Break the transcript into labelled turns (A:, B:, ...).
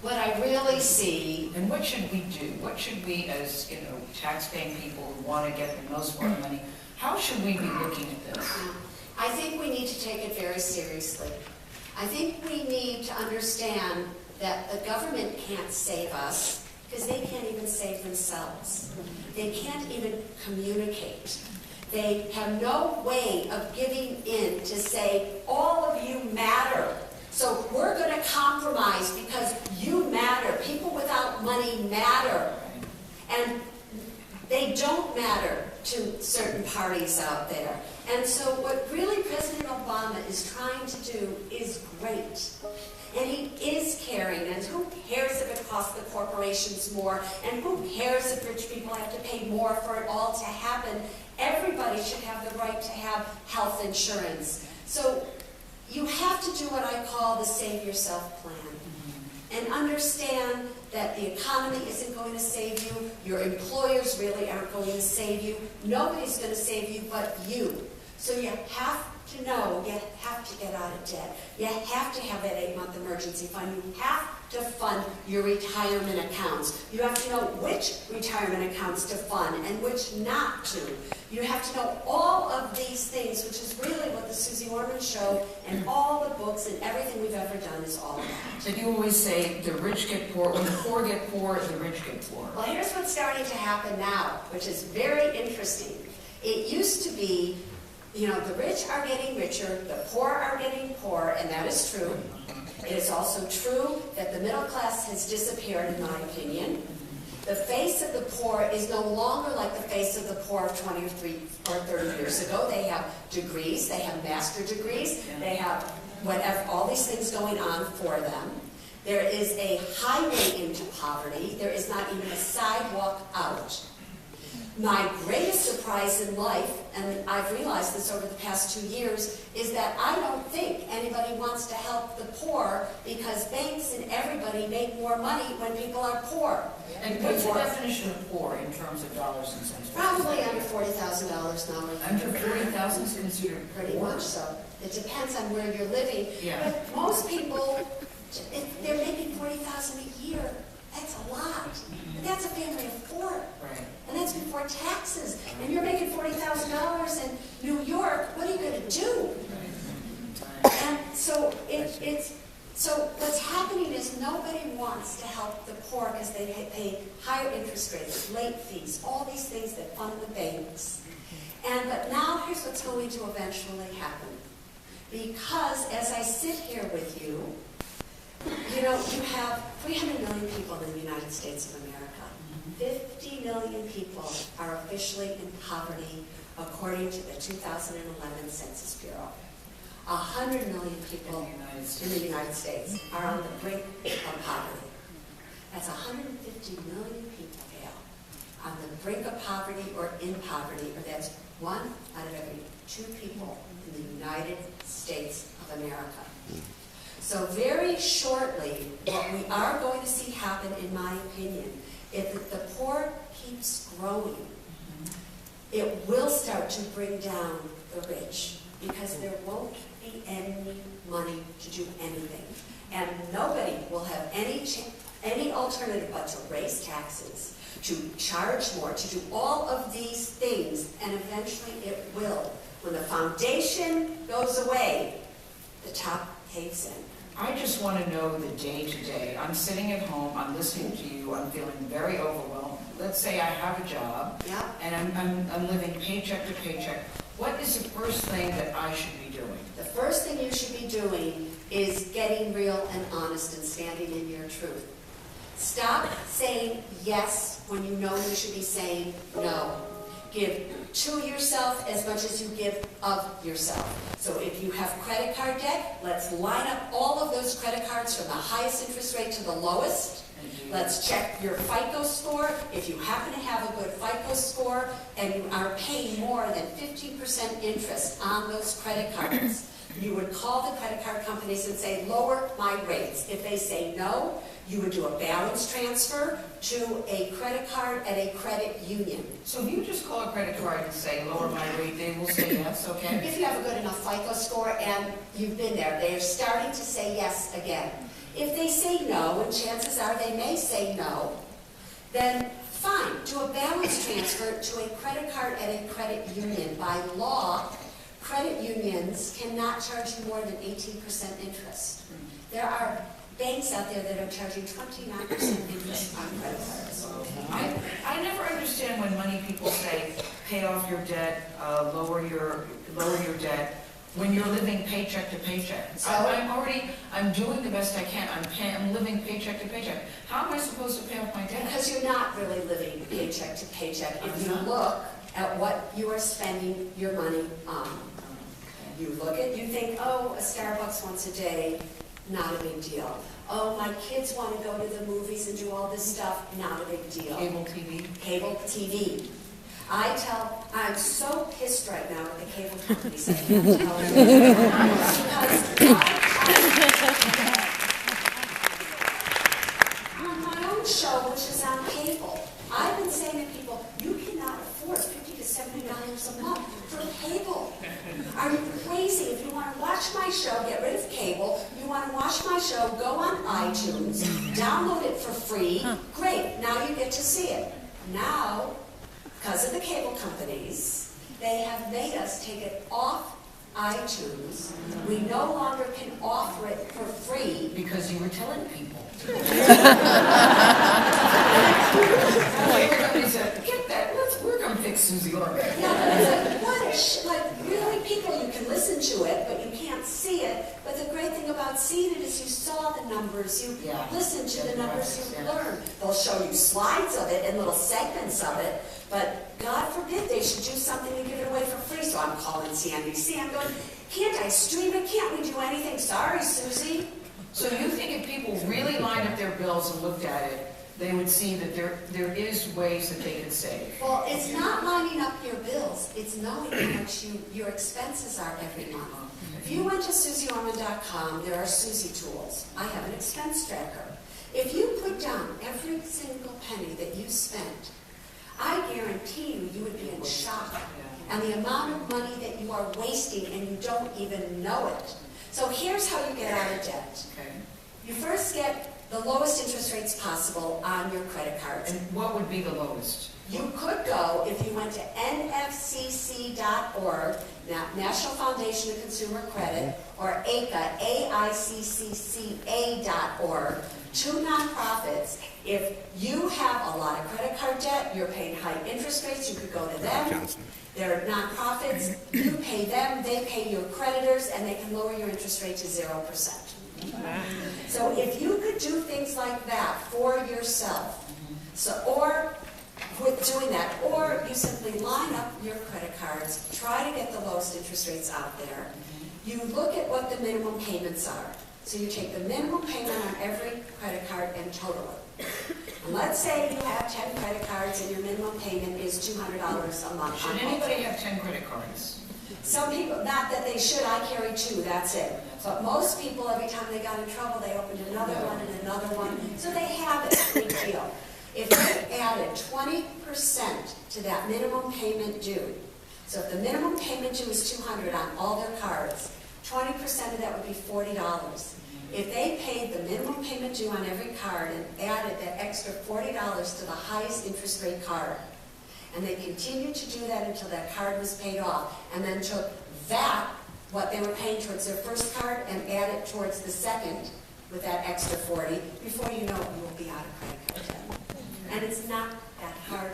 A: what I really see.
B: And what should we do? What should we, as tax-paying people who want to get the most for our money, how should we be looking at this?
A: I think we need to take it very seriously. I think we need to understand that the government can't save us because they can't even save themselves. They can't even communicate. They have no way of giving in to say, all of you matter. So we're going to compromise because you matter. People without money matter. And they don't matter to certain parties out there. And so what really President Obama is trying to do is great. And he is caring, and who cares if it costs the corporations more, and who cares if rich people have to pay more for it all to happen. Everybody should have the right to have health insurance. So you have to do what I call the save yourself plan. And understand that the economy isn't going to save you, your employers really aren't going to save you, nobody's going to save you but you. So you have to know you have to get out of debt. You have to have that 8-month emergency fund. You have to fund your retirement accounts. You have to know which retirement accounts to fund and which not to. You have to know all of these things, which is really what the Suze Orman show and all the books and everything we've ever done is all about.
B: And you always say the rich get poor. When the poor get poor, the rich get poor.
A: Well, here's what's starting to happen now, which is very interesting. It used to be, the rich are getting richer, the poor are getting poorer, and that is true. It is also true that the middle class has disappeared, in my opinion. The face of the poor is no longer like the face of the poor of 20 or 30 years ago. They have degrees, they have master degrees, they have whatever, all these things going on for them. There is a highway into poverty. There is not even a sidewalk out. My greatest surprise in life, and I've realized this over the past 2 years, is that I don't think anybody wants to help the poor because banks and everybody make more money when people are poor.
B: And what's the definition of poor in terms of dollars and cents?
A: Probably under $40,000 now.
B: Under $40,000 is considered
A: pretty
B: poor?
A: much so. It depends on where you're living.
B: Yeah.
A: But most people, if they're making $40,000 a year. That's a lot. And that's a family of 4.
B: Right.
A: And that's before taxes. And you're making $40,000 in New York. What are you going to do? And so so what's happening is nobody wants to help the poor because they pay higher interest rates, late fees, all these things that fund the banks. But now here's what's going to eventually happen. Because as I sit here with you, you have 300 million people in the United States of America. 50 million people are officially in poverty according to the 2011 Census Bureau. 100 million people in the United States are on the brink of poverty. That's 150 million people, Gayle, on the brink of poverty or in poverty, or that's 1 out of every 2 people in the United States of America. So very shortly, what we are going to see happen, in my opinion, if the poor keeps growing, it will start to bring down the rich because there won't be any money to do anything. And nobody will have any alternative but to raise taxes, to charge more, to do all of these things, and eventually it will. When the foundation goes away, the top caves in.
B: I just want to know the day-to-day. I'm sitting at home, I'm listening to you, I'm feeling very overwhelmed. Let's say I have a job, and I'm living paycheck to paycheck. What is the first thing that I should be doing?
A: The first thing you should be doing is getting real and honest and standing in your truth. Stop saying yes when you know you should be saying no. Give to yourself as much as you give of yourself. So if you have credit card debt, let's line up all of those credit cards from the highest interest rate to the lowest. Let's check your FICO score. If you happen to have a good FICO score and you are paying more than 15% interest on those credit cards, you would call the credit card companies and say, lower my rates. If they say no, you would do a balance transfer to a credit card at a credit union.
B: So if you just call a credit card and say, lower my rate, they will say yes, okay?
A: If you have a good enough FICO score and you've been there, they're starting to say yes again. If they say no, and chances are they may say no, then fine, do a balance transfer to a credit card at a credit union. By law, credit unions cannot charge you more than 18% interest. There are banks out there that are charging 29% interest on credit cards.
B: I never understand when money people say, pay off your debt, lower your debt, when you're living paycheck to paycheck.
A: So,
B: I'm doing the best I can. I'm living paycheck to paycheck. How am I supposed to pay off my debt?
A: because you're not really living paycheck to paycheck. If you look at what you are spending your money on, you think, oh, a Starbucks once a day, not a big deal. Oh, my kids want to go to the movies and do all this stuff, not a big deal.
B: Cable TV.
A: Cable TV. I'm so pissed right now with the cable companies. I can't tell you. Because on my own show, which is on cable, I've been saying to people, you cannot afford $50 to $70 a month for cable. Are you crazy? If you want to watch my show, get rid of cable. You want to watch my show, go on iTunes, download it for free. Great, now you get to see it. Now, because of the cable companies, they have made us take it off iTunes. We no longer can offer it for free.
B: Because you were telling people. Get that, we're going to fix Suze Orman.
A: Yeah, really, people, you can listen to it, but you can't see it. But the great thing about seeing it is you saw the numbers, you listened to the numbers, you learned. They'll show you slides of it and little segments of it, but God forbid they should do something to give it away for free. So I'm calling CNBC, I'm going, can't I stream it? Can't we do anything? Sorry, Susie.
B: So you think if people really lined up their bills and looked at it, they would see that there is ways that they could save?
A: Well, it's not lining up your bills. It's knowing how much your expenses are every month. If you went to SuzeOrman.com, there are Susie tools. I have an expense tracker. If you put down every single penny that you spent, I guarantee you would be in shock. And the amount of money that you are wasting and you don't even know it. So here's how you get out of debt.
B: Okay.
A: You first get the lowest interest rates possible on your credit cards.
B: And what would be the lowest?
A: You could go, if you went to nfcc.org, National Foundation of Consumer Credit, or AICCA, AICCCA.org, two nonprofits. If you have a lot of credit card debt, you're paying high interest rates, you could go to them. They're nonprofits, you pay them, they pay your creditors, and they can lower your interest rate to 0%. So if you could do things like that for yourself, or with doing that, or you simply line up your credit cards, try to get the lowest interest rates out there. You look at what the minimum payments are. So you take the minimum payment on every credit card and total it. And let's say you have 10 credit cards and your minimum payment is $200 a month.
B: Should anybody have 10 credit cards?
A: Some people, not that they should, I carry 2, that's it. But most people, every time they got in trouble, they opened another one and another one. So they have it, big deal. If they added 20% to that minimum payment due, so if the minimum payment due is $200 on all their cards, 20% of that would be $40. If they paid the minimum payment due on every card and added that extra $40 to the highest interest rate card, and they continued to do that until that card was paid off, and then took that, what they were paying towards their first card, and added towards the second with that extra $40, before you know it, you will be out of credit card debt. And it's not that hard